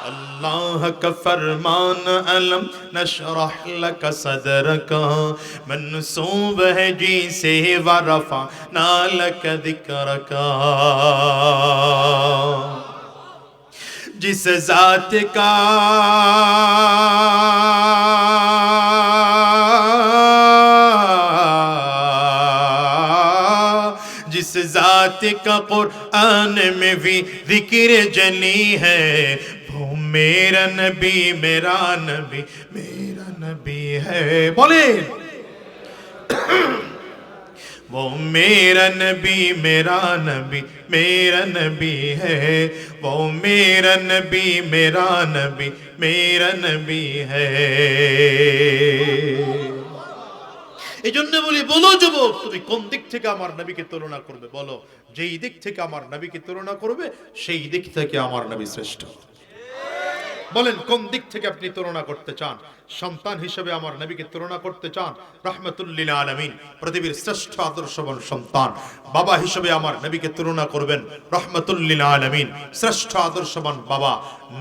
अल्लाह का फरमान अलम नशरह लक सदरक मनसूब है जी से वरफा नालक दिक्रक। जिस जात का जिस जात का कुरान में भी जिक्र जली है, वो मेरा नबी मेरा नबी मेरा नबी है। बोले वो मेरा नबी मेरा नबी मेरा नबी है, वो मेरा नबी मेरा नबी मेरा नबी है। এই জন্য বলি, বলো যুবক, তুমি কোন দিক থেকে আমার নবীকে তুলনা করবে? বলো, যেই দিক থেকে আমার নবীকে তুলনা করবে সেই দিক থেকে আমার নবী শ্রেষ্ঠ। বলেন কোন দিক থেকে আপনি তুলনা করতে চান? সন্তান হিসেবে আমার নবীকে তুলনা করতে চান? রাহমাতুল লিল আলামিন, পৃথিবীর শ্রেষ্ঠ আদর্শবান সন্তান। বাবা হিসেবে আমার নবীকে তুলনা করবেন? রাহমাতুল লিল আলামিন, শ্রেষ্ঠ আদর্শবান বাবা।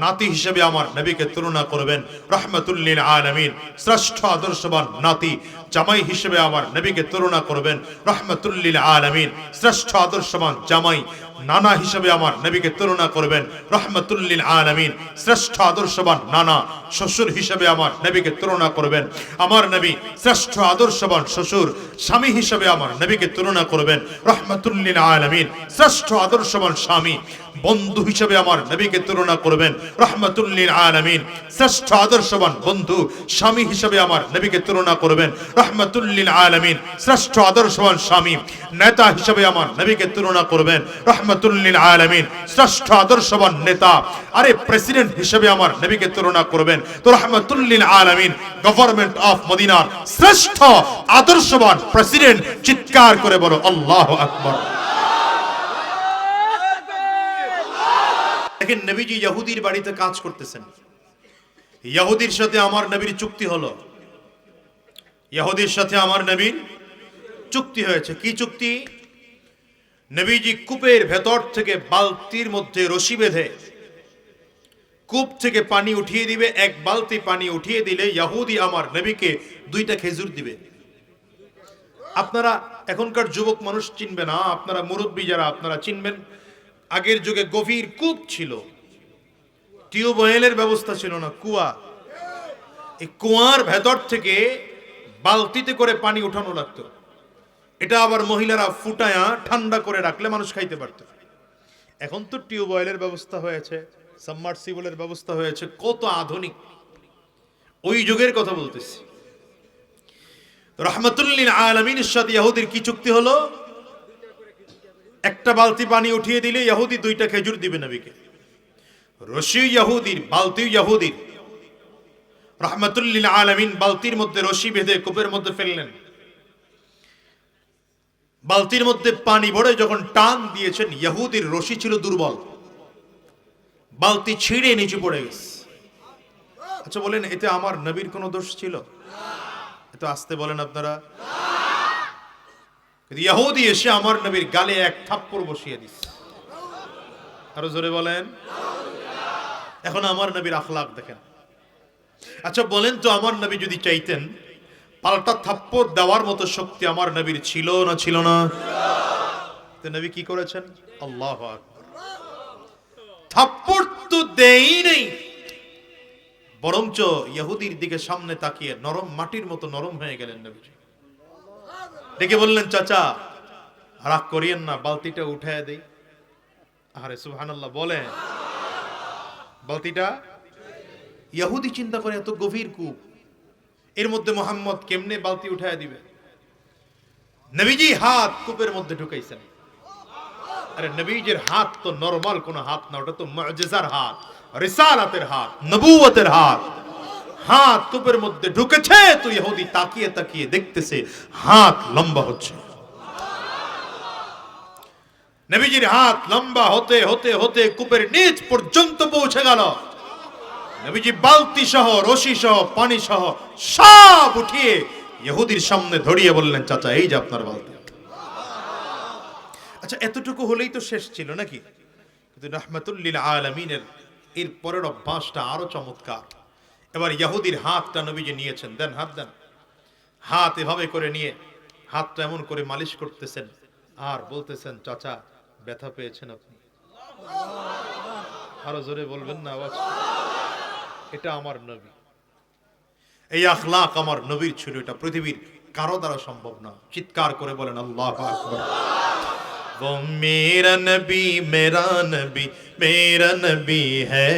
নাতি হিসেবে আমার নবীকে তুলনা করবেন? রাহমাতুল লিল আলামিন, শ্রেষ্ঠ আদর্শবান নাতি। জামাই হিসেবে আমার নবীকে তুলনা করবেন? রাহমাতুল লিল আলামিন, শ্রেষ্ঠ আদর্শবান জামাই। নানা হিসেবে আমার নবীকে তুলনা করবেন? রাহমাতুল লিল আলামিন, শ্রেষ্ঠ আদর্শবান নানা। শ্বশুর হিসেবে আমার নবীকে তুলনা করবেন? আমার নবী শ্রেষ্ঠ আদর্শবান শ্বশুর। স্বামী হিসেবে আমার নবীকে তুলনা করবেন? রাহমাতুল লিল আলামিন, শ্রেষ্ঠ আদর্শবান স্বামী। বন্ধু হিসেবে আমার নবীকে তুলনা করবেন? রাহমাতুল লিল আলামিন, শ্রেষ্ঠ আদর্শবান বন্ধু। স্বামী হিসেবে আমার নবীকে তুলনা করবেন? রাহমাতুল লিল আলামিন, শ্রেষ্ঠ আদর্শবান স্বামী। নেতা হিসেবে আমার নবীকে তুলনা করবেন? রাহমাতুল লিল আলামিন, শ্রেষ্ঠ আদর্শবান নেতা। আরে প্রেসিডেন্ট হিসেবে আমার নবীকে তুলনা করবেন? তো রাহমাতুল লিল আলামিন, গভর্নমেন্ট অফ মদিনার শ্রেষ্ঠ আদর্শবান প্রেসিডেন্ট। চিৎকার করে বলো আল্লাহু আকবার। দেখেন, নবীজি ইহুদির বাড়িতে কাজ করতেছেন। ইহুদির সাথে আমার নবীর চুক্তি হলো। ইহুদির সাথে আমার নবীর চুক্তি হয়েছে। কি চুক্তি? নবীজি কূপের ভেতর থেকে বালতির মধ্যে রশি বেঁধে কূপ থেকে পানি উঠিয়ে দিবে। এক বালতি পানি উঠিয়ে দিলে ইহুদি আমার নবীকে 2টা খেজুর দিবে। আপনারা এখনকার যুবক মানুষ চিনবে না, আপনারা মুরব্বী যারা আপনারা চিনবেন। আগের যুগে গভীর কূপ ছিল, টিউবওয়েলের ব্যবস্থা ছিল না, কুয়া। এই কুয়ার ভেতর থেকে বালতিতে করে পানি উঠানো লাগতো। এটা আবার মহিলারা ফুটায়া ঠান্ডা করে রাখলে মানুষ খাইতে পারত। এখন তো টিউবওয়েলের ব্যবস্থা হয়েছে, সাবমার্সিবলের ব্যবস্থা হয়েছে, কত আধুনিক। ওই যুগের কথা বলতেছি। রাহমাতুল লিল আলামিনের সাথে ইহুদির কি চুক্তি হলো? একটা বালতি পানি উঠিয়ে দিলে ইহুদি 2টা খেজুর দিবে নবীকে। রশি ইহুদির, বালতি ইহুদির। রাহমাতুল লিল আলামিন বালতির মধ্যে রশি বেঁধে কূপের মধ্যে ফেললেন। বালতির মধ্যে পানি ভরে যখন টান দিয়েছেন, ইহুদির রশি ছিল দুর্বল, বালতি ছিঁড়ে নিচে পড়ে গেছে। আচ্ছা বলেন, এতে আমার নবীর কোনো দোষ ছিল? এত আস্তে বলেন আপনারা। ইহুদি এসে আমার নবীর গালে এক থাপ্পড় বসিয়ে দিচ্ছে। আরো জোরে বলেন। এখন আমার নবীর আখলাক দেখেন। আচ্ছা বলেন তো, আমার নবী যদি চাইতেন, পাল্টা থাপ্পড় দেওয়ার মতো শক্তি আমার নবীর ছিল না ছিল না? তো নবী কি করেছেন? আল্লাহু আকবার। থাপ্পড় তো দেই নেই, বরঞ্চ ইহুদির দিকে সামনে তাকিয়ে নরম মাটির মতো নরম হয়ে গেলেন নবী। ডেকে বললেন, চাচা রাগ করিয়েন না, বালতিটা উঠায় দেই। আরে সুবহানাল্লাহ বলেন। বালতিটা ইহুদি চিন্তা করে, এত গভীর কূপ, এর মধ্যে মুহাম্মদ কেমনে বালতি উঠায় দিবে? নবীজি হাত কূপের মধ্যে ঢুকাইছেন। আরে নবীজির হাত তো নরমাল কোন হাত না, ওটা তো মুজিজার হাত, রিসালাতের হাত, নবুয়তের হাত। হাত কূপের মধ্যে ঢুকেছে তো ইহুদি তাকিয়ে তাকিয়ে দেখতেছে হাত লম্বা হচ্ছে। নবীজির হাত লম্বা হতে হতে হতে কূপের নিচ পর্যন্ত পৌঁছে গেল। নবীজি বালতি সহ রশি সহ পানি সহ সব উঠিয়ে ইহুদির সামনে ধরিয়ে বললেন, চাচা এই যে আপনার বালতি। আচ্ছা এতটুকু হলেই তো শেষ ছিল নাকি? কিন্তু রাহমাতুল লিল আলামিনের এর পরের অভ্যাসটা আরো চমৎকার। এবার ইহুদির হাতটা নবীজি নিয়েছেন, দেন হাত দেন, হাত এভাবে করে নিয়ে হাতটা এমন করে মালিশ করতেছেন আর বলতেছেন, চাচা ব্যথা পেয়েছেন আপনি? আরো জোরে বলবেন না আওয়াজ। এটা আমার নবী, এই আখলাক আমার নবীর ছিল, এটা পৃথিবীর কারো দ্বারা সম্ভব না। চিৎকার করে বলেন আল্লাহু আকবার। वो मेरा नबी मेरा नबी मेरा नबी है,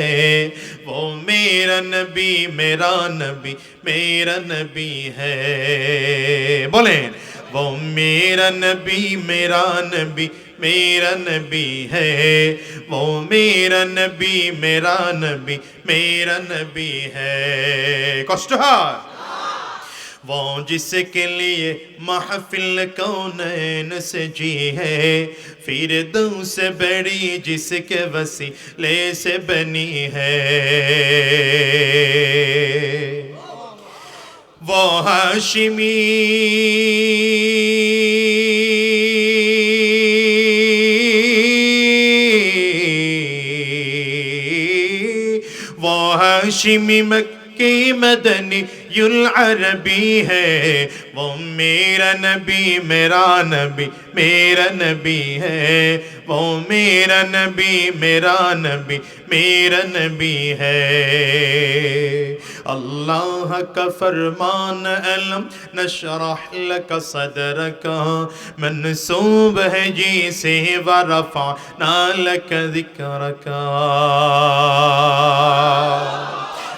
वो मेरा नबी मेरा नबी मेरा नबी है। बोलें, वो मेरा नबी मेरा नबी मेरा नबी है, वो मेरा नबी मेरा नबी मेरा नबी है। कष्ट है वो जिसके लिए महफिल कौनैन सजी है, फिरदौस से बड़ी जिसके वसीले से बनी है। वो हाशिमी वो हाशिमी मक्की मदनी युल अरबी है, वो मेरा नबी मेरा नबी मेरा नबी है, वो मेरा नबी मेरा नबी मेरा नबी है। अल्लाह का फरमान अलम नशरह लक सदरका, मनसूब है जी से व रफअना लक जिक्रका।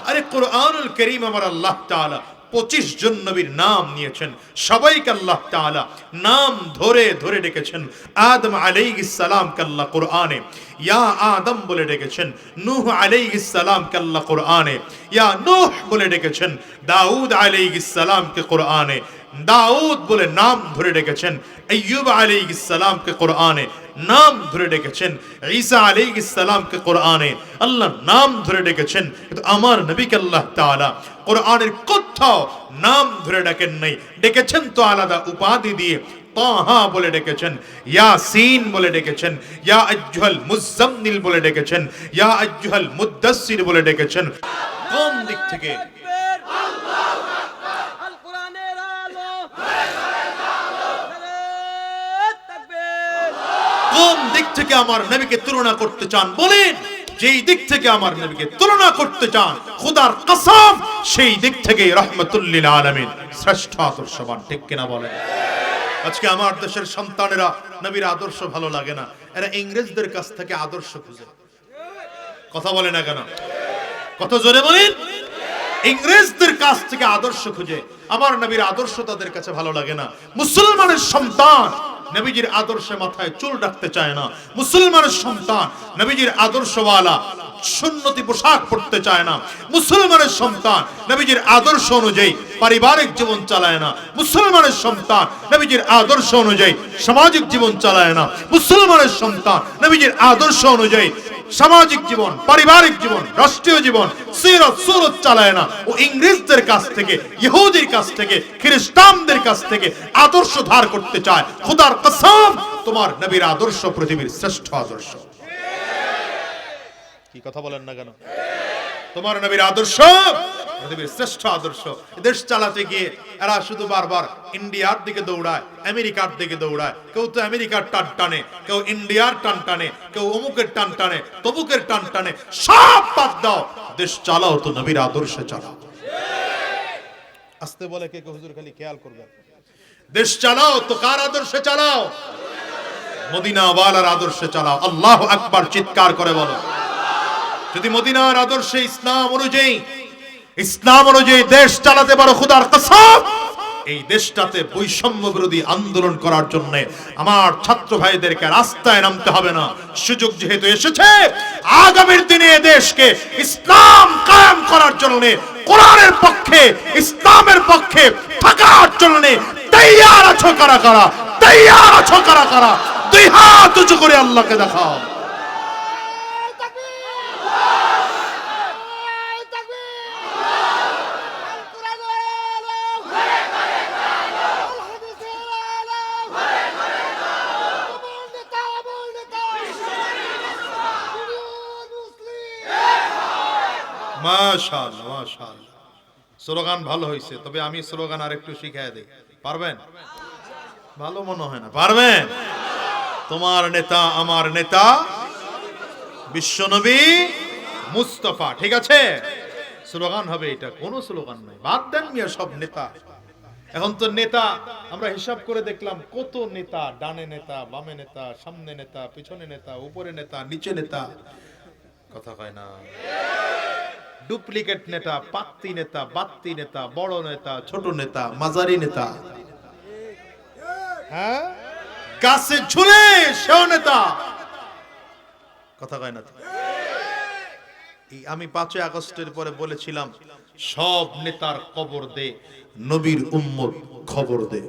আরে কুরআনুল কারীম আমার আল্লাহ তাআলা 25 জন নবীর নাম নিয়েছেন, সবাইকে আল্লাহ তাআলা নাম ধরে ধরে ডেকেছেন। আদম আলাইহিস সালাম কে আল্লাহ কুরআনে ইয়া আদম বলে ডেকেছেন, নূহ আলাইহিস সালাম কে আল্লাহ কুরআনে ইয়া নূহ বলে ডেকেছেন, দাউদ আলাইহিস সালাম কে কুরআনে দাউদ বলে নাম ধরে ডেকেছেন, আইয়ুব আলাইহিস সালাম কে কুরআনে নাম ধরে ডেকেছেন, ঈসা আলাইহিস সালাম কে কুরআনে আল্লাহ নাম ধরে ডেকেছেন। কিন্তু আমার নবীকে আল্লাহ তাআলা কুরআনের কোথাও নাম ধরে ডাকেন নাই, ডেকেছেন তো আলাদা উপাধি দিয়ে। তাহা বলে ডেকেছেন, ইয়াসিন বলে ডেকেছেন, ইয়া আইয়ুহাল মুযাম্মিল বলে ডেকেছেন, ইয়া আইয়ুহাল মুদ্দাসসির বলে ডেকেছেন। কোন দিক থেকে? কোন দিক থেকে আমার নবীকে তুলনা করতে চান বলেন? যেই দিক থেকে আমার নবীকে তুলনা করতে চান, খোদার কসম সেই দিক থেকে রাহমাতুল লিল আলামিন শ্রেষ্ঠ আদর্শবান। ঠিক কিনা বলেন? আজকে আমার দেশের সন্তানেরা নবীর আদর্শ ভালো লাগে না, এরা ইংরেজদের কাছ থেকে আদর্শ খুঁজে। কথা বলে না কেন? কত জোরে বলেন? ইংরেজদের কাছ থেকে আদর্শ খুঁজে। আমার নবীর আদর্শ তাদের কাছে ভালো লাগে না। মুসলমানের সন্তান নবীজির আদর্শে মাথায় চুল রাখতে চায় না। মুসলমানের সন্তান নবীজির আদর্শওয়ালা সুন্নতি পোশাক পরতে চায় না। মুসলমানের সন্তান নবীজির আদর্শ অনুযায়ী পারিবারিক জীবন চালায় না। মুসলমানের সন্তান নবীজির আদর্শ অনুযায়ী সামাজিক জীবন চালায় না। মুসলমানের সন্তান নবীজির আদর্শ অনুযায়ী সামাজিক জীবন, পারিবারিক জীবন, রাষ্ট্রীয় জীবন, সিরাত সুরত চালায় না। ও ইংরেজদের কাছ থেকে, ইহুদির কাছ থেকে, খ্রিস্টানদের কাছ থেকে আদর্শ ধার করতে চায়। খোদার কসম তোমার নবীর আদর্শ পৃথিবীর শ্রেষ্ঠ আদর্শ। কি কথা বলেন না কেন? তোমার নবীর আদর্শ পৃথিবীর শ্রেষ্ঠ আদর্শ। দেশ চালাতে গিয়ে এরা শুধু বারবার ইন্ডিয়ার দিকে দৌড়ায়, আমেরিকার দিকে দৌড়ায়। কেউ তো আমেরিকার টান টানে, কেউ ইন্ডিয়ার টান টানে, কেউ অমুকের টান টানে, তমুকের টান টানে। সব বাদ দাও, দেশ চালাও তো নবীর আদর্শে চালাও। আস্তে বলে কে হুজুর, খালি খেয়াল করবেন। দেশ চালাও তো কার আদর্শে চালাও? মদিনা ওয়ালার আদর্শে চালাও। আল্লাহু আকবার চিৎকার করে বলো। যদি মদিনার আদর্শে ইসলাম অনুযায়ী দেশ চালাতে পারো, খোদার কসম এই দেশটাতে বৈষম্য বিরোধী আন্দোলন করার জন্য আমার ছাত্র ভাইদেরকে রাস্তায় নামতে হবে না। সুযোগ যেহেতু এসেছে, আগামীর দিনে দেশকে ইসলাম কায়েম করার জন্য, কোরআনের পক্ষে, ইসলামের পক্ষে থাকার জন্য তৈয়ার আছো কারা কারা? তৈয়ার আছো কারা কারা? দুই হাত উঁচু করে আল্লাহকে দেখাও। মাশাআল্লাহ মাশাআল্লাহ, স্লোগান ভালো হয়েছে, তবে আমি স্লোগান আর একটু শিখাই দেই, পারবেন? ভালো মনে হয় না, পারবেন? তোমার নেতা আমার নেতা বিশ্বনবী মুস্তাফা, ঠিক আছে? স্লোগান হবে এটা, কোনো স্লোগান নাই, বাদ দেন মিয়া সব নেতা। এখন তো নেতা আমরা হিসাব করে দেখলাম কত নেতা, ডানে নেতা, বামে নেতা, সামনে নেতা, পিছনে নেতা, উপরে নেতা, নিচে নেতা, কথা কয় না। ডুপ্লিকেট নেতা, পাত্তি নেতা, বাত্তি নেতা, বড় নেতা, ছোট নেতা, মাঝারি নেতা, হ্যাঁ, গাছে ঝুলে সেও নেতা, কথা কয় না। আমি 5ই আগস্টের পরে বলেছিলাম সব নেতার কবর দে, নবীর উম্মত খবর দে।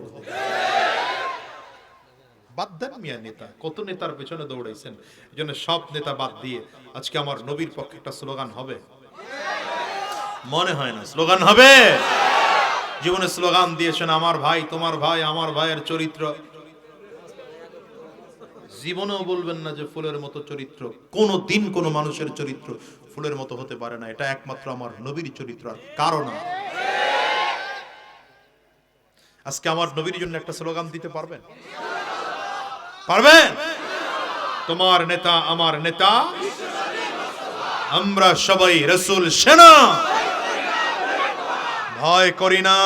বাদ দেন মিয়া নেতা, কত নেতার পেছনে দৌড়াইছেন, এজন্য সব নেতা বাদ দিয়ে আজকে আমার নবীর পক্ষে একটা স্লোগান হবে, মনে হয় না স্লোগান হবে? জীবনে স্লোগান দিয়েছেন আমার ভাই তোমার ভাই, আমার ভাইয়ের চরিত্র, জীবনেও বলবেন না যে ফুলের মতো চরিত্র। কোন দিন কোন মানুষের চরিত্র ফুলের মতো হতে পারে না, এটা একমাত্র আমার নবীর চরিত্র, আর কারণ। আজকে আমার নবীর জন্য একটা স্লোগান দিতে পারবেন? পারবেন? তোমার নেতা আমার নেতা, আমরা সবাই রাসূল সেনা, ভয় করি না।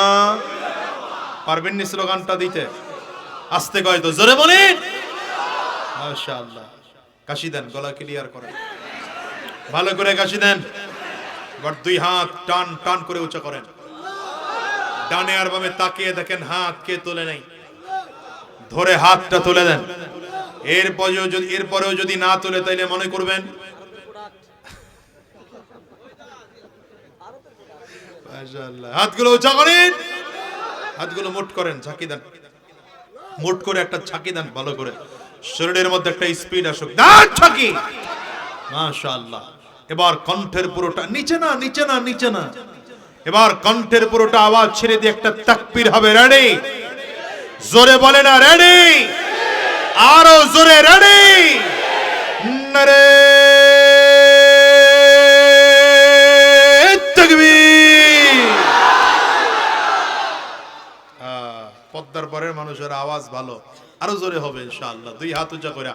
পারবেন নি স্লোগানটা দিতে? আস্তে কয় তো, জোরে বলেন মাশাআল্লাহ। কাশি দেন, গলা ক্লিয়ার করেন, ভালো করে কাশি দেন। এবার 2 হাত টান টান করে উঁচা করেন, ডানে আর বামে তাকিয়ে দেখেন হাত কে তোলে নাই, ধরে হাতটা তুলে দেন। এরপরেও যদি না তোলে তাইলে মনে করবেন মাশাআল্লাহ। হাতগুলো উঁচা করেন, হাতগুলো মুঠ করেন, ঝাঁকি দেন, মুঠ করে একটা ঝাঁকি দেন, ভালো করে শরীরের মধ্যে একটা স্পিড আসুক, দাঁত ঝাঁকি, মাশাআল্লাহ। এবার কণ্ঠের পুরোটা নিচে না, নিচে না, নিচে না, এবার কণ্ঠের পুরোটা আওয়াজ ছেড়ে দিয়ে একটা তাকবীর হবে, রেডি? জোরে বলে না রেডি? আরো জোরে রেডি? নারে তাকবীর। পদ্মার পরের মানুষের আওয়াজ ভালো, আরো জোরে হবে ইনশাআল্লাহ। 2 হাত উঁচা করে,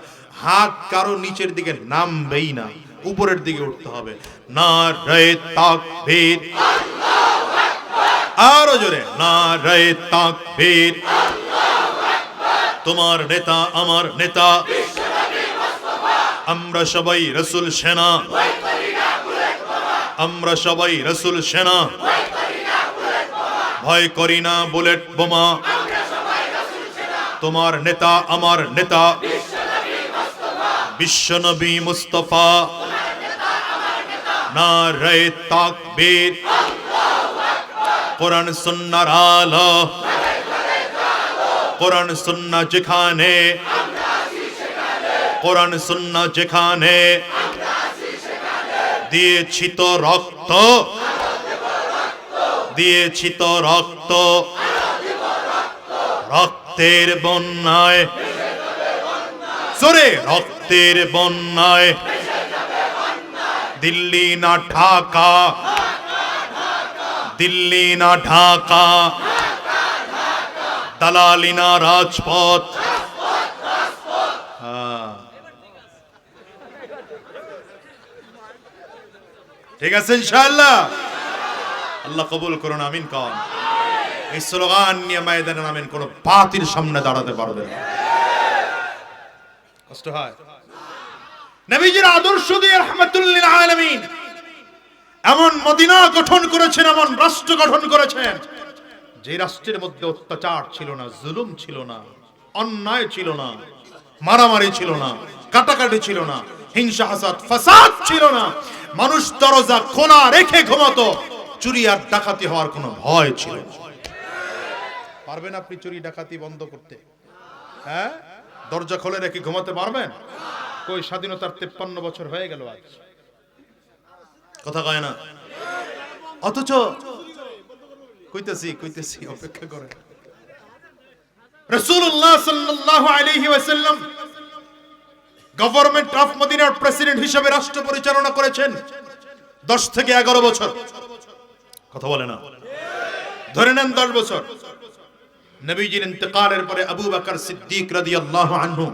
হাত কারো নিচের দিকে নামবেই না, উপরের দিকে উঠতে হবে। নারে তাকবীর, আল্লাহু আকবার, আরো জোরে নারে তাকবীর, আল্লাহু আকবার। তোমার নেতা আমার নেতা বিশ্বনবী মুস্তাফা, আমরা সবাই রাসূল সেনা, ভয় করি না বুলেট বোমা, আমরা সবাই রাসূল সেনা, ভয় করি না বুলেট বোমা, ভয় করি না বুলেট বোমা, আমরা সবাই রাসূল সেনা। তোমার নেতা আমার নেতা বিশ্বনবী মুস্তাফা, তোমার নেতা আমার নেতা, নারে তাকবীর, আল্লাহু আকবার। কোরআন সুন্নাহর আলো, কোরআন সুন্নাহ যেখানে, আমরা আছি সেখানে, কোরআন সুন্নাহ যেখানে, আমরা আছি সেখানে। দিয়েছি তো রক্ত, আরো দেব রক্ত, দিয়েছি তো রক্ত, আরো দেব রক্ত, রক্তের বন্যায় ভেসে যাবে বন্যায়, জোরে রক্তের বন্যায় ভেসে যাবে বন্যায়। দিল্লি না ঢাকা, দিল্লি না ঢাকা, দালালি না রাজপথ, ঠিক আছে ইনশাআল্লাহ। আল্লাহ কবুল করুন, আমিন কন। এই স্লোগান নিয়ে ময়দানে নামেন, কোন বাতিল সামনে দাঁড়াতে পারবে না। কষ্ট হয়? নবীজির আদর্শ দিয়ে রাহমাতুল লিল আলামিন এমন মদিনা গঠন করেছেন, এমন রাষ্ট্র গঠন করেছেন যে রাষ্ট্রের মধ্যে অত্যাচার ছিল না, জুলুম ছিল না, অন্যায় ছিল না, মারামারি ছিল না, কাটাকাটি ছিল না, হিংসা হাসাদ ফাসাদ ছিল না। মানুষ দরজা খোলা রেখে ঘুমাতো, চুরি আর ডাকাতি হওয়ার কোনো ভয় ছিল না। পারবেন আপনি চুরি ডাকাতি বন্ধ করতে? হ্যাঁ, দরজা খুলে রেখে ঘুমাতে পারবেন? কই স্বাধীনতার 53 বছর হয়ে গেল আজ, কথা কয় না। অথচ কইতেছি অপেক্ষা করে। রাসূলুল্লাহ সাল্লাল্লাহু আলাইহি ওয়াসাল্লাম গভর্নমেন্ট অফ মদিনার প্রেসিডেন্ট হিসেবে রাষ্ট্র পরিচালনা করেছেন। 10 থেকে 11 বছর, কথা বলে না, ধরে নেন 10 বছর। নবীজির ইন্তেকালের পরে আবু বকর সিদ্দিক রাদিয়াল্লাহু আনহু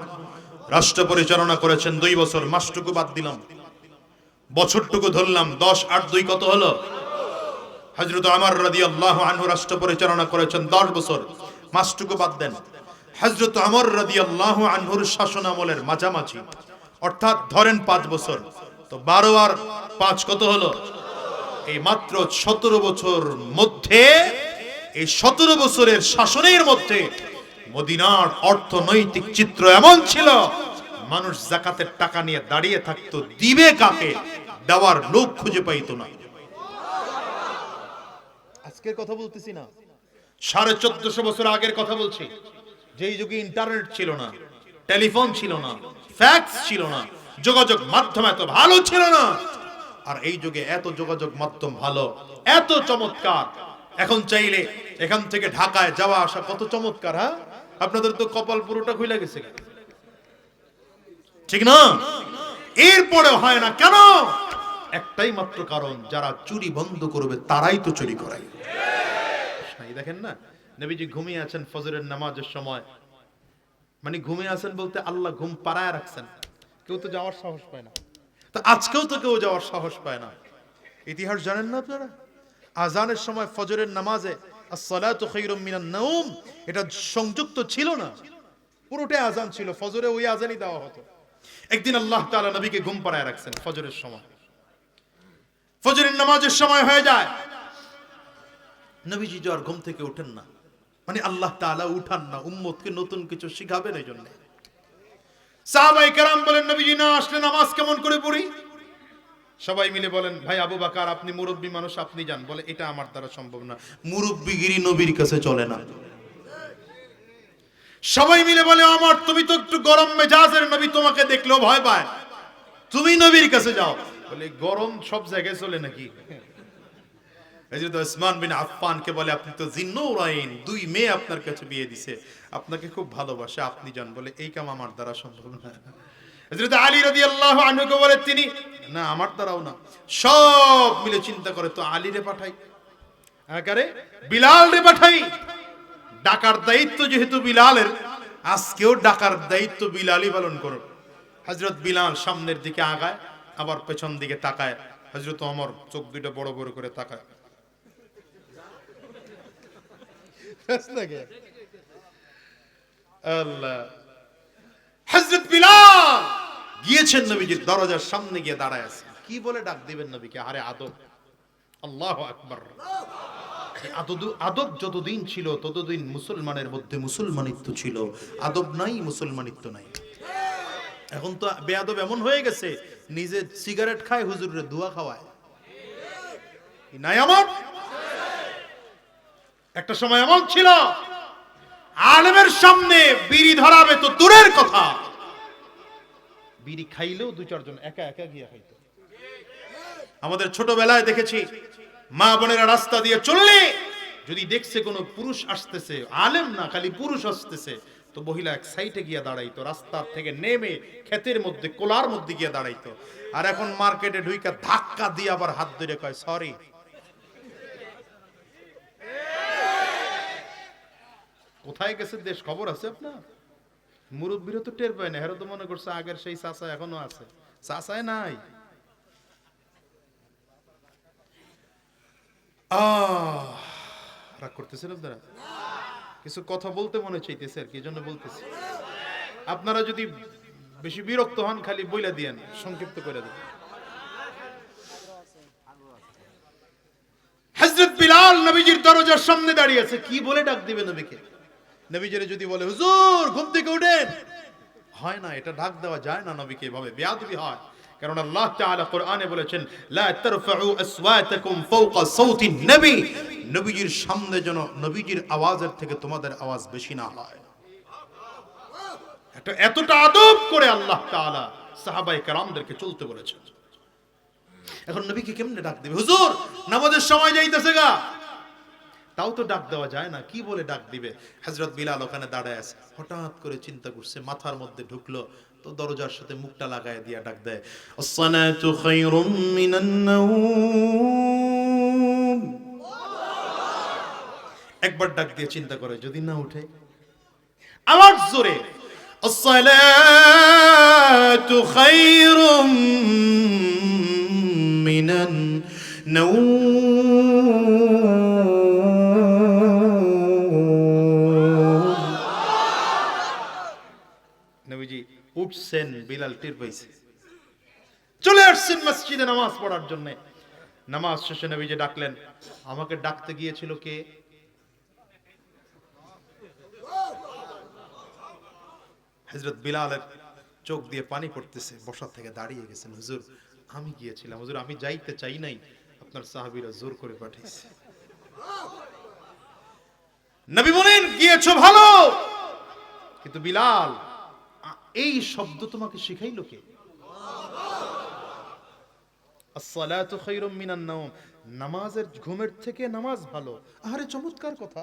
রাষ্ট্র পরিচালনা করেছেন 2 বছর। মাসটুকু বাদ দিলাম, বছরটুকু ধরলাম, 10 আর 2 কত হলো? হযরত ওমর রাদিয়াল্লাহু আনহু রাষ্ট্র পরিচালনা করেছেন 10 বছর, মাসটুকু বাদ দেন। হযরত ওমর রাদিয়াল্লাহু আনহুর শাসন আমলের মাঝামাঝি, অর্থাৎ ধরেন 5 বছর, তো 12 আর 5 কত হলো? এই মাত্র 17 বছর মধ্যে, এই 17 বছরের শাসনের মধ্যে মদিনার অর্থনৈতিক চিত্র এমন ছিল, মানুষ যাকাতের টাকা নিয়ে দাঁড়িয়ে থাকতো, দিবে কাকে, দেওয়ার লোক খুঁজে পাইতো না। আজকের কথা বলতেছি না, 1450 বছর আগের কথা বলছি, যেই যুগে ইন্টারনেট ছিল না, টেলিফোন ছিল না, ফ্যাক্স ছিল না, যোগাযোগ মাধ্যম এত ভালো ছিল না। আর এই যুগে এত যোগাযোগ মাধ্যম ভালো, এত চমৎকার, এখন চাইলে এখান থেকে ঢাকায় যাওয়া আসা কত চমৎকার। হ্যাঁ, আপনাদের তো কপাল পুরোটা খুলে গেছে, ঠিক না? এরপরে হয় না কেন? একটাই মাত্র কারণ, যারা চুরি বন্ধ করবে তারাই তো চুরি করায়। দেখেন না, নবীজি ঘুমিয়ে আছেন ফজরের নামাজের সময়, মানে ঘুমিয়ে আছেন বলতে আল্লাহ ঘুম পাড়ায় রাখছেন, কেউ তো যাওয়ার সাহস পায় না। তো আজকেও তো কেউ যাওয়ার সাহস পায় না। ইতিহাস জানেন না আপনারা? আজানের সময় ফজরের নামাজে আসসালাতু খায়রুম মিনান নাওম, এটা সংযুক্ত ছিল না, পুরোটাই আজান ছিল, ফজরে ওই আজানই দেওয়া হতো। একদিন আল্লাহ তাআলা নবীকে ঘুম পাড়ায় রাখছেন ফজরের সময়, ফজরের নামাজের সময় হয়ে যায়, নবীজি আর ঘুম থেকে ওঠেন না, মানে আল্লাহ তাআলা উঠান না, উম্মতকে নতুন কিছু শিখাবেন এই জন্য। সাহাবায়ে কেরাম বলেন, নবীজি না আসলে নামাজ কেমন করে পড়ি? সবাই মিলে বলেন, ভাই আবু বকর আপনি মুরব্বী মানুষ, আপনি যান। বলে, এটা আমার দ্বারা সম্ভব না, মুরব্বিগিরি নবীর কাছে চলে না। সবাই মিলে বলে, আমার তুমি তো একটু গরম মেজাজের, নবী তোমাকে দেখলেও ভয় পায়, তুমি নবীর কাছে যাও। বলে, গরম সব জায়গায় চলে নাকি? হযরত ওসমান বিন আফফানকে বলে, আপনি তো জিন্নুরাইন, 2 মেয়ে আপনার কাছে বিয়ে দিছে, আপনাকে খুব ভালোবাসে, আপনি যান। বলে, এই কাম আমার দ্বারা সম্ভব না। হযরত আলী রাদিয়াল্লাহু আনহুকে বলে তিনি, না আমার দ্বারাও না। সব মিলে চিন্তা করে, তো আলী রে পাঠাই, আকারে বিলাল রে পাঠাই, ডাকার দায়িত্ব যেহেতু বিলালের, আজকেও ডাকার দায়িত্ব বিলালই পালন করো। হযরত বিলাল সামনের দিকে আগায়, আবার পেছন দিকে তাকায়। হযরত ওমর চোখ দুটো বড় বড় করে তাকায়। আল্লাহ, হযরত বিলাল গিয়েছেন নবীজির দরজার সামনে গিয়ে দাঁড়ায় আছে। কি বলে ডাক দিবেন নবীকে? আরে আদব, আল্লাহু আকবার। আদব যতদিন ছিল ততদিন মুসলমানের মধ্যে মুসলমানিত্ব ছিল, আদব নাই, মুসলমানিত্ব নাই। এখন তো বেয়াদব এমন হয়ে গেছে, নিজে সিগারেট খায়, হুজুরের দোয়া খাওয়ায়। নাই আমার একটা সময় এমন ছিল, আলেমের সামনে বিড়ি ধরাবে তো দূরের কথা, বিড়ি খাইলেও 2-4 জন একা একা গিয়ে খাইতো। আমাদের ছোটবেলায় দেখেছি, মা বোনেরা রাস্তা দিয়ে চললে যদি দেখছে কোনো পুরুষ আসতেছে, আলেম না খালি পুরুষ আসতেছে, তো মহিলা এক সাইডে গিয়ে দাঁড়াইতো, রাস্তার থেকে নেমে ক্ষেতের মধ্যে কোলার মধ্যে গিয়ে দাঁড়াইতো। আর এখন মার্কেটে ঢুইকা ধাক্কা দিয়ে আবার হাত ধরে কয় সরি। কোথায় গেছে দেশ, খবর আছে আপনার? মুরব্বীরা তো টের পায় না, হেরো তো মনে করছে আগের সেই চাচা এখনো আছে, চাচায় নাই। রাগ করতেছেন আপনারা? কিছু কথা বলতে মনে চাইতেছে আর কি, জন্য বলতেছি। আপনারা যদি বেশি বিরক্ত হন খালি বইলা দিয়েন, সংক্ষিপ্ত করে দেন। হযরত বিলাল নবীজির দরজার সামনে দাঁড়িয়ে আছে, কি বলে ডাক দিবে নবীকে? নবীজিরে যদি বলে, হুজুর ঘুম থেকে উঠেন, হয় না, এটা ডাক দেওয়া যায় না নবীকে, এভাবে বেয়াদবি হয়। কারণ আল্লাহ তাআলা কোরআনে বলেছেন, লা তারফাউ আসওয়াতাকুম ফাওকা সাওতিন নবী, নবীজির সামনে যেন নবীজির আওয়াজের থেকে তোমাদের আওয়াজ বেশি না হয়। এটা এতটা আদব করে আল্লাহ তাআলা সাহাবায়ে কেরামদেরকে চলতে বলেছেন। এখন নবীকে কেমনে ডাক দিবে? হুজুর নামাজের সময় যাইতেছে গা, তাও তো ডাক দেওয়া যায় না, কি বলে ডাক দিবে? হযরত বিলাল ওখানে দাঁড়ায় আছে, হঠাৎ করে চিন্তা করছে, মাথার মধ্যে ঢুকলো, তো দরজার সাথে মুখটা লাগায় দিয়া ডাক দেয়, আসসালাতু খায়রুম মিনান নাওম। একবার ডাক দিয়ে চিন্তা করে, যদি না উঠে, আওয়াজ জোরে, আসসালাতু খায়রুম মিনান নাওম। নবীজি উঠছেন, বিলাল টের পাইছে, চলে আসছেন মসজিদে নামাজ পড়ার জন্য। নামাজ শেষে নবীজি ডাকলেন, আমাকে ডাকতে গিয়েছিল কে? হযরত বিলালের চোখ দিয়ে পানি পড়তেছে, বসা থেকে দাঁড়িয়ে গেছেন, হুজুর আমি গিয়েছিলাম, হুজুর আমি যাইতে চাই নাই, আপনার সাহাবীরা জোর করে পাঠিয়েছে। নবী বলেন, গিয়েছো ভালো, কিন্তু বিলাল এই শব্দ তোমাকে শিখাইলো কে? আসসালাতু খায়রুম মিনান নাওম, নামাজের, ঘুমের থেকে নামাজ ভালো। আরে চমৎকার কথা,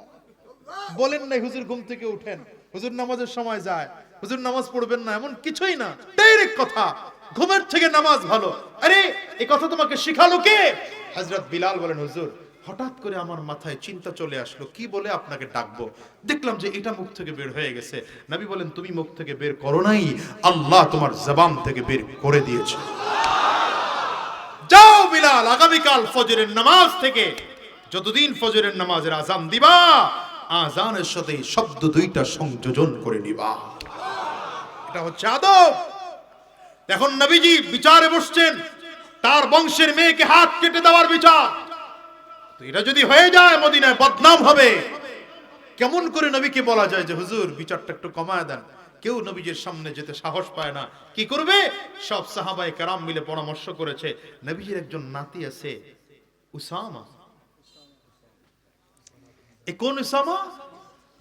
বলেন নাই হুজুর ঘুম থেকে উঠেন, হুজুর নামাজের সময় যায়, হুজুর নামাজ পড়বেন না, এমন কিছুই না, ডাইরেক্ট কথা, ঘুমের থেকে নামাজ ভালো। আরে এই কথা তোমাকে শিখালো কে? হযরত বিলাল বলেন, হুজুর হঠাৎ করে আমার মাথায় চিন্তা চলে আসলো, কি বলে আপনাকে ডাকবো, দেখলাম যে এটা মুখ থেকে বের হয়ে গেছে। নবী বলেন, তুমি মুখ থেকে বের করো নাই, আল্লাহ তোমার জবান থেকে বের করে দিয়েছে। যাও বিলাল, আগামীকাল ফজরের নামাজ থেকে যতদিন ফজরের নামাজের আযান দিবা, আযানের সাথে শব্দ দুইটা সংযোজন করে নিবা। এটা হচ্ছে আদব। এখন নবীজি বিচারে বসছেন, তার বংশের মেয়েকে হাত কেটে দেওয়ার বিচার। তো এটা যদি হয়ে যায়, মদিনায় বদনাম হবে। কেমন করে নবীকে বলা যায় যে হুজুর বিচারটা একটু কমায় দেন? কেউ নবীজির সামনে যেতে সাহস পায় না। কি করবে? সব সাহাবায়ে কেরাম মিলে পরামর্শ করেছে। নবীজির একজন নাতি আছে, উসামা। এ কোন উসামা?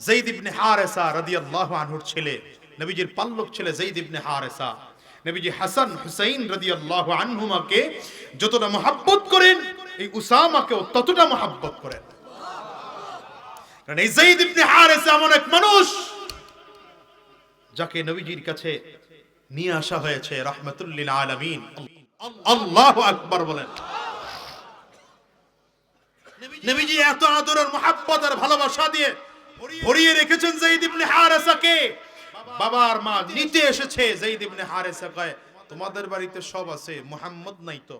যায়েদ ইবনে হারেসা রাদিয়াল্লাহু আনহুর ছেলে, নবীজির পাল্লক ছেলে যায়েদ ইবনে হারেসা। নবীজি হাসান হুসাইন রাদিয়াল্লাহু আনহুমাকে যতটা মহব্বত করেন, এই উসামাকেও ততটা মহব্বত করেন। কারণ এই যায়েদ ইবনে হারেসা এমন এক মানুষ যাকে নবীজির কাছে নিয়ে আসা হয়েছে রাহমাতুল লিল আলামিন। আল্লাহু আকবার বলেন। নবীজি এত আদর আর মহব্বত আর ভালোবাসা দিয়ে ভরিয়ে রেখেছেন যায়েদ ইবনে হারেসাকে। বাবা আর মা নিতে এসেছে, যায়েদ ইবনে হারেসা কয়, তোমাদের বাড়িতে সব আছে, মুহাম্মদ নাই তো,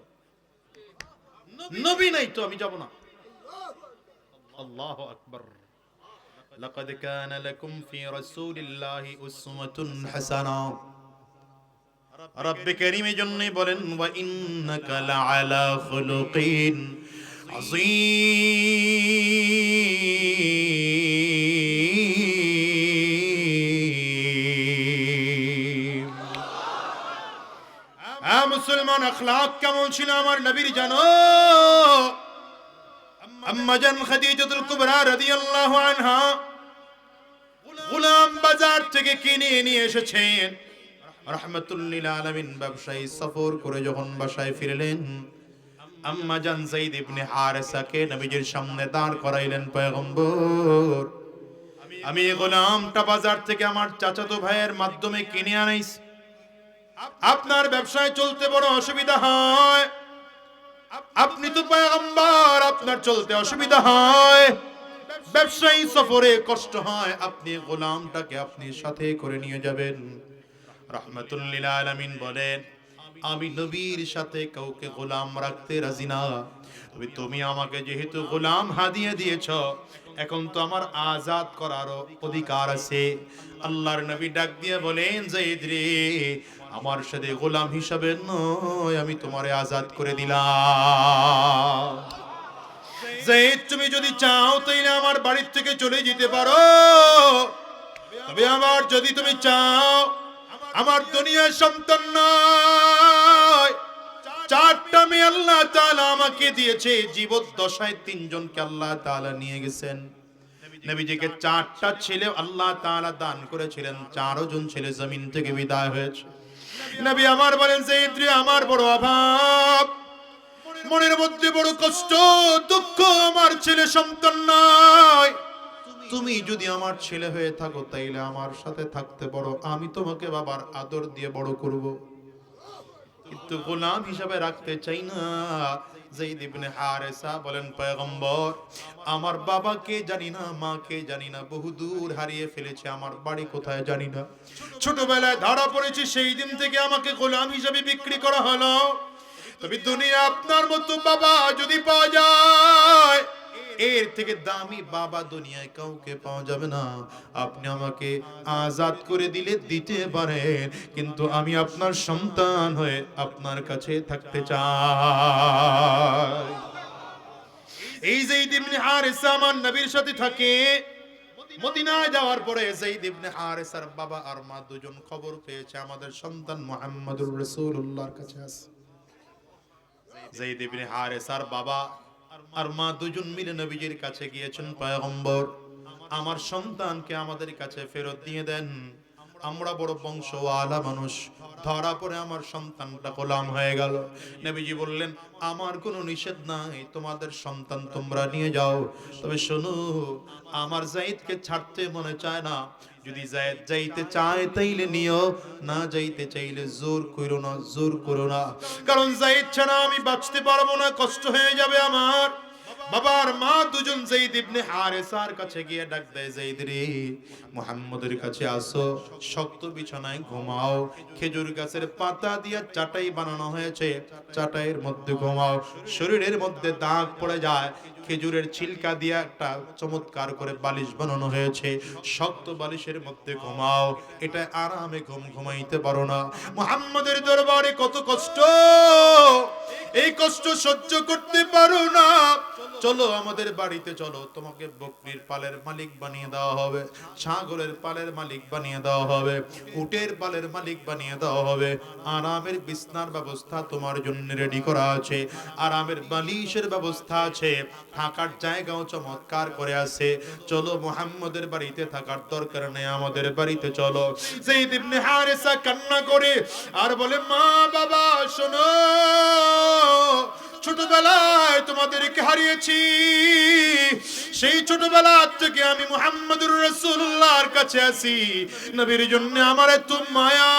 নবী নাই তো, আমি যাব না। আল্লাহু আকবার। লাকাদ কানা লাকুম ফি রাসূলিল্লাহি উসওয়াতুন হাসানা। রব্বে কারীম এজন্য বলেন, ওয়া ইন্নাকা লাআলা খুলুকিন আযীম। মুসলমান আখলাক কেমন ছিল আমার নবীর জানো? আম্মা জান খাদিজাতুল কুবরা রাদিয়াল্লাহু আনহা গোলাম বাজার থেকে কিনে নিয়ে এসেছেন। রাহমাতুল লিল আলামিন ব্যবসায়ী সফর করে যখন বাসায় ফিরলেন, আম্মা জান যায়েদ ইবনে হারেসাকে নবীজির সামনে দাঁড় করাইলেন, পয়গম্বর আমি এই গোলামটা বাজার থেকে আমার চাচাতো ভাইয়ের মাধ্যমে কিনে আনাইছি, আপনার ব্যবসায় চলতে বড় অসুবিধা হয়, আপনি তো পয়গম্বর, আপনার চলতে অসুবিধা হয়, ব্যবসায়ী সফরে কষ্ট হয়, আপনি গোলামটাকে আপনি সাথে করে নিয়ে যাবেন। রাহমাতুল লিল আলামিন বলেন, আমি নবীর সাথে কাউকে গোলাম রাখতে রাজি না, তবে তুমি আমাকে যেহেতু গোলাম হাদিয়া দিয়েছো, এখন তো আমার আজাদ করার অধিকার আছে। আল্লাহর নবী ডাক দিয়ে বলেন, যায়েদ রে, আমার সাথে গোলাম হিসাবে নয়, আমি তোমারে আজাদ করে দিলাম। যায়েদ তুমি যদি চাও তাইলে আমার বাড়ি থেকে চলে যেতে পারো, তবে আমার যদি তুমি চাও, আমার দুনিয়ার সন্তান নয়, চারটা মেয়ে আল্লাহ তাআলা আমাকে দিয়েছে, জীবদ্দশায় তিনজনকে আল্লাহ তাআলা নিয়ে গেছেন। নবীজিকে চারটা ছেলে আল্লাহ তাআলা দান করেছিলেন, চারজন ছেলে জমিন থেকে বিদায় হয়েছে। নবী আমার বলেন, যায়েদ রে, আমার বড় অভাব, মনের মধ্যে বড় কষ্ট দুঃখ, আমার ছেলে সন্তান নাই। তুমি যদি আমার ছেলে হয়ে থাকো তাইলে আমার সাথে থাকতে পারো, আমি তোমাকে বাবার আদর দিয়ে বড় করব, কিন্তু গোলাম হিসাবে রাখতে চাই না। যায়েদ ইবনে হারেসা বলেন, পয়গম্বর, আমার বাবাকে জানি না, মাকে জানি না, বহুদূর হারিয়ে ফেলেছে, আমার বাড়ি কোথায় জানি না, ছোটবেলায় ধরা পড়েছি, সেই দিন থেকে আমাকে গোলাম হিসাবে বিক্রি করা হলো। তবে দুনিয়া আপনার মতো বাবা যদি পাওয়া যায়, এর থেকে দামি বাবা দুনিয়ায় কাউকে পাওয়া যাবে না। আপনি আমাকে আজাদ করে দিলে দিতে পারেন, কিন্তু আমি আপনার সন্তান হয়ে আপনার কাছে থাকতে চাই। এই যায়েদ ইবনে হারেসা আমার নবীর সাথে থাকে। মদিনায় যাওয়ার পরে যায়েদ ইবনে হারেসার বাবা আর মা দুজন খবর পেয়েছে আমাদের সন্তান মুহাম্মদুর রাসূলুল্লাহর কাছে আছে। যায়েদ ইবনে হারেসার বাবা আর মা দুজন মিলে নবীজির কাছে গিয়েছেন, পয়গম্বর, আমার সন্তানকে আমাদের কাছে ফেরত দিয়ে দেন, আমরা বড় বংশওয়ালা মানুষ, ধরা পড়ে আমার সন্তানটা গোলাম হয়ে গেল। নবীজি বললেন, আমার কোনো নিষেধ নাই, তোমাদের সন্তান তোমরা নিয়ে যাও, তবে শোনো, আমার যায়েদকে ছাড়তে মনে চায় না, যদি যায়েদ যাইতে চায় তাইলে নিও, না যাইতে চাইলে জোর কইরো না, জোর করো না, কারণ যায়েদ ছাড়া আমি বাঁচতে পারবো না, কষ্ট হয়ে যাবে আমার। বাবার মা দুজন যায়েদ ইবনে হারেসার কাছে গিয়ে ডাক দেয়, যায়েদ রে, মুহাম্মদের কাছে আসো, শক্ত বিছানায় ঘুমাও, খেজুর গাছের পাতা দিয়ে চাটাই বানানো হয়েছে, চাটাইয়ের মধ্যে ঘুমাও, শরীরের মধ্যে দাগ পড়ে যায়, খেজুরের ছিলকা দিয়ে একটা চমৎকার করে বালিশ বানানো হয়েছে, শক্ত বালিশের মধ্যে ঘুমাও, এটা আরামে ঘুমাইতে পারো না। মুহাম্মদের দরবারে কত কষ্ট, এই কষ্ট সহ্য করতে পারো না, চলো আমাদের বাড়িতে চলো, তোমাকে বকরির পালের মালিক বানিয়ে দেওয়া হবে, ছাগলের পালের মালিক বানিয়ে দেওয়া হবে, উটের পালের মালিক বানিয়ে দেওয়া হবে, আরামের বিছনার ব্যবস্থা তোমার জন্য রেডি করা আছে, আরামের বালিশের ব্যবস্থা আছে, থাকার জায়গাও চমৎকার করে আছে, চলো মুহাম্মদের বাড়িতে থাকার দরকার নেই, আমাদের বাড়িতে চলো। যায়েদ ইবনে হারেসা কান্না করে আর বলে, মা বাবা শোনো, ছোটবেলায় তোমাদেরকে হারিয়েছি, সেই ছোটবেলা থেকে আমি মুহাম্মদুর রাসূলুল্লাহর কাছে আছি, নবীর জন্য আমার এত মায়া,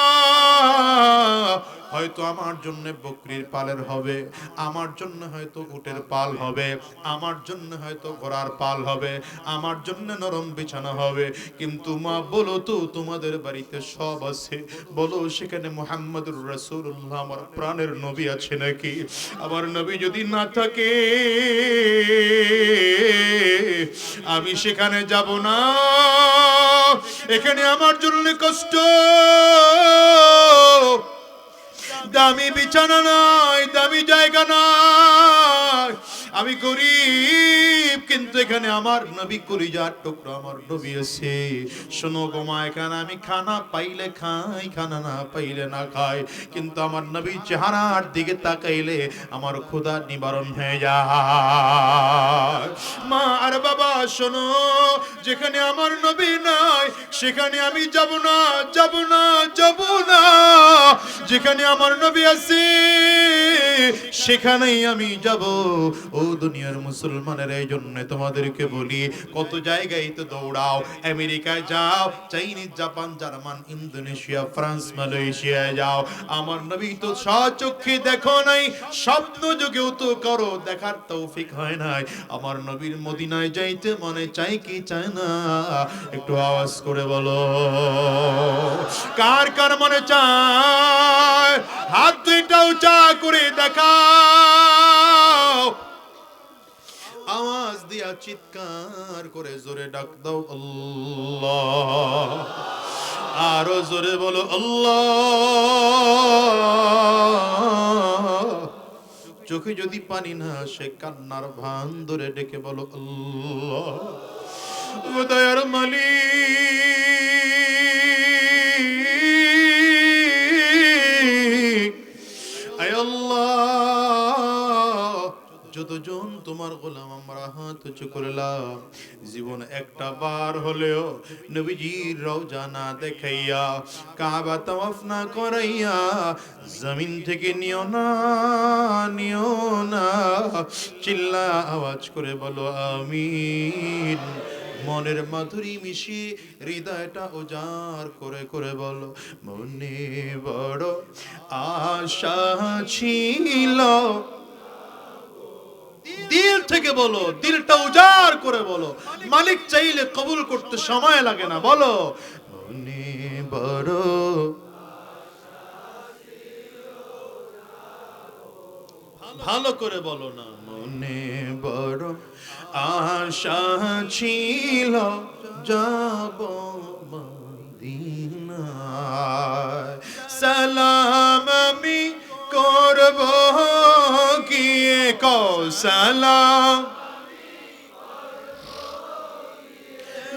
হয়তো আমার জন্য বকরির পালের হবে, আমার জন্য হয়তো উটের পাল হবে, আমার জন্য হয়তো ঘোড়ার পাল হবে, আমার জন্য নরম বিছানা হবে, কিন্তু মা বলো তো, তোমাদের বাড়িতে সব আছে, বলো সেখানে মুহাম্মদুর রাসূলুল্লাহ আমার প্রাণের নবী আছে নাকি? আমার নবী যদি না থাকে আমি সেখানে যাব না, এখানে আমার জন্য কষ্ট, দামি বিছানা নাই, দামি জায়গা নাই, আমি গরিব, কিন্তু এখানে আমার নবী কলিজার টুকরা আমার নবী আছে। শোনো গো মা, এখানে আমি খানা পাইলে খাই, খানা না পাইলে না খাই, কিন্তু আমার নবী চেহারার দিকে তাকাইলে আমার ক্ষুধা নিবারণ হয়ে যায়। মা আর বাবা শোনো, যেখানে আমার নবী নাই সেখানে আমি যাব না, যাব না, যাব না, যেখানে আমার নবী আছে সেখানেই আমি যাব। ও দুনিয়ার মুসলমানের, এই জন্য তোমাদেরকে বলি, কত জায়গায় তো দৌড়াও, আমেরিকায় যাও, Chinese, Japan, German, Indonesia, France, মালয়েশিয়ায় যাও, আমার নবী তো স্বচক্ষে দেখো নাই, স্বপ্ন যুগেও তো করো, দেখার তৌফিক হয় নাই। আমার নবীর মদিনায় যাইতে মনে চাই কি চায় না? একটু আওয়াজ করে বলো, কার কার মনে চায়? হাত দুইটা উঁচা করে দেখাও, আওয়াজ দিয়া চিৎকার করে জোরে ডাক দাও, আল্লাহ, আরো জোরে বলো আল্লাহ। চোখে যদি পানি না আসে, কান্নার ভান ধরে ডেকে বলো, আল্লাহ, ও দয়ার মালিক, আয় আল্লাহ, যতজন তোমার গোলাম আমরা হাত উঁচু করলাম, জীবন একটা বার হলেও নবীজির রওজা না দেখাইয়া, কাবা তাওয়াফ না করাইয়া জমিন থেকে নিও না, নিও না। চিল্লা আওয়াজ করে বলো আমিন। মনের মাধুরী মিশিয়ে হৃদয়টা উজাড় করে করে বলো, মনে বড় আশা ছিল। দিল থেকে বলো, দিলটা উজাড় করে বলো। মালিক চাইলে কবুল করতে সময় লাগে না। বলো, মনে বড়। ভালো করে বলো না, মনে বড় আশা ছিল যাব মদিনায়। সালাম আমি করব গিয়ে, কও সালাম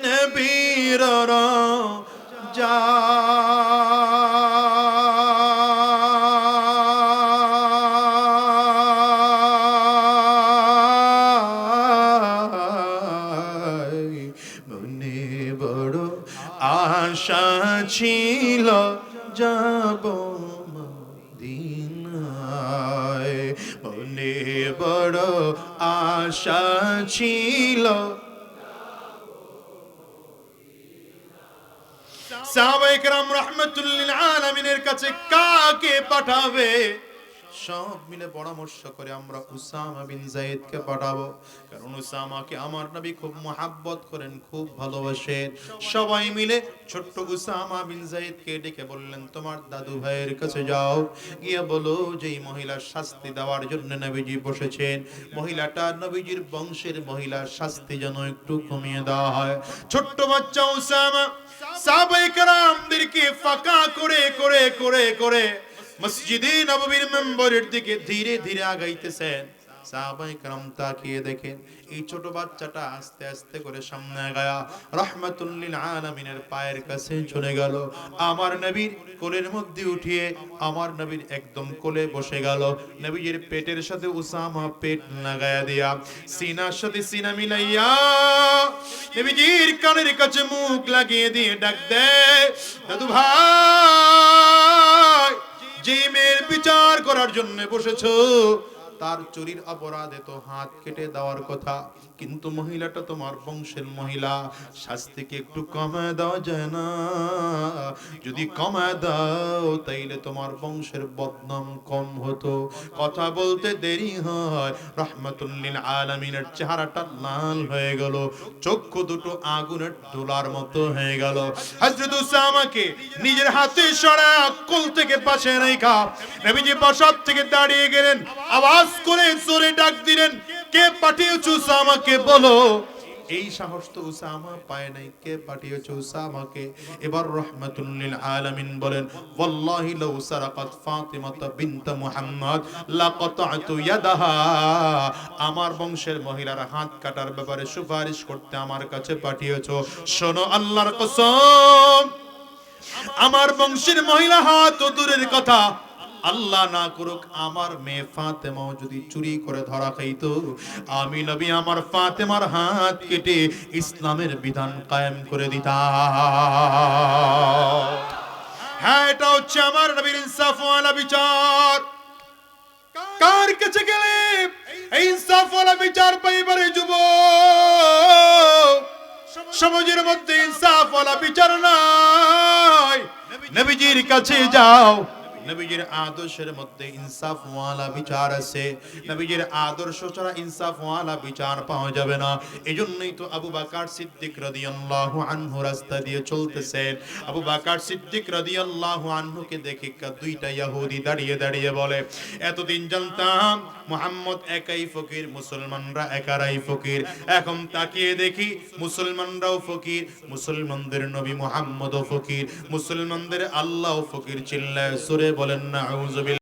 নবীর রওজা। মনে বড় আশা ছিল যাব মদিনায়, মনে বড় আশা ছিল। সাহাবায়ে কেরাম রাহমাতুল লিল আলামিনের কাছে কাকে পাঠাবে? সব মিলে পরামর্শ করে আমরা উসামা বিন যায়েদকে পাঠাবো, কারণ উসামাকে আমার নবী খুব মহব্বত করেন, খুব ভালোবাসেন। সবাই মিলে ছোট্ট উসামা বিন যায়েদকে ডেকে বললেন, তোমার দাদু ভাইয়ের কাছে যাও, গিয়ে বলো যে এই মহিলার শাস্তি দেওয়ার জন্য নবীজি বসেছেন, মহিলাটা নবীজির বংশের মহিলা, শাস্তি যেন একটু কমিয়ে দেওয়া হয়। ছোট্ট বাচ্চা উসামা সাহাবায়ে কেরামদেরকে ফাঁকা করে করে করে করে মসজিদে নববীর মেম্বরের দিকে ধীরে ধীরে আগাইতেছেন। সাহাবায়ে কেরাম তাকিয়ে দেখেন এই ছোট বাচ্চাটা আস্তে আস্তে করে সামনে আগায়া রাহমাতুল লিল আলামিনের পায়ের কাছে চলে গেল। আমার নবীর কোলের মধ্যে উঠিয়ে আমার নবীর একদম কোলে বসে গেল। নবীর পেটের সাথে উসামা পেট লাগায়া দিয়া সিনার সাথে সিনা মিলাইয়া নবীজির কানের কাছে মুখ লাগিয়ে দিয়ে ডাক দেয়, দাদু ভাই, যে মেয়ের বিচার করার জন্য বসেছো তার চুরির অপরাধে তো হাত কেটে দেওয়ার কথা, কিন্তু মহিলাটা তোমার বংশের মহিলা, শাস্তিকে একটু কমায় দেওয়া যায় না? যদি কমায় দাও তাইলে তোমার বংশের বদনাম কম হতো। কথা বলতে দেরি হয়, রাহমাতুল লিল আলামিনের চেহারাটা লাল হয়ে গেল, চক্ষু দুটো আগুনের দোলার মতো হয়ে গেল। হযরত উসামাকে নিজের হাতে সরা কোল থেকে পাশে রেখা নবীজি বসাত থেকে দাঁড়িয়ে গেলেন, আওয়াজ করে জোরে ডাক দিলেন, কে পাঠিয়েছো উসামাকে? বলো। এই সাহস তো উসামা পায় নাই, কে পাঠিয়েছো উসামাকে? এবার রাহমাতুল লিল আলামিন বলেন, ওয়াল্লাহি লাউ সারাকাত ফাতিমাতা বিনত মুহাম্মদ লাকাতাতু ইয়াদাহা। আমার বংশের মহিলার হাত কাটার ব্যাপারে সুপারিশ করতে আমার কাছে পাঠিয়েছো। শোনো, আল্লাহর কসম, আমার বংশের মহিলা হাত দূরের কথা, আল্লাহ না করুক আমার মেয়ে ফাতেমাও যদি চুরি করে ধরা খাইতো, আমি নবী আমার ফাতেমার হাত কেটে ইসলামের বিধান কায়েম করে দিতাম। হ্যাঁ, এটা হচ্ছে আমার নবীর ইনসাফওয়ালা বিচার। কার কাছে গেলে এই ইনসাফওয়ালা বিচার পাইবারে যুবক? সমাজের মধ্যে ইনসাফওয়ালা বিচার নাই, নবীজির কাছে যাও। নবীজির আদর্শের মধ্যে ইনসাফওয়ালা বিচার আছে। নবীজির আদর্শ ছাড়া ইনসাফওয়ালা বিচার পাওয়া যাবে না। এজন্যই তো আবু বকর সিদ্দিক রাদিয়াল্লাহু আনহু রাস্তা দিয়ে চলতেছেন। আবু বকর সিদ্দিক রাদিয়াল্লাহু আনহুকে দেখে দুইটা ইহুদি দাঁড়িয়ে দাঁড়িয়ে বলে, এতদিন জানতাম মুহাম্মদ একাই ফকির, মুসলমানরা একারাই ফকির, এখন তাকিয়ে দেখি মুসলমানরাও ফকির, মুসলমানদের নবী মুহাম্মদও ফকির, মুসলমানদের আল্লাহও ফকির। চিল্লায় সুরে বলেন না আউযু বিল্লাহ।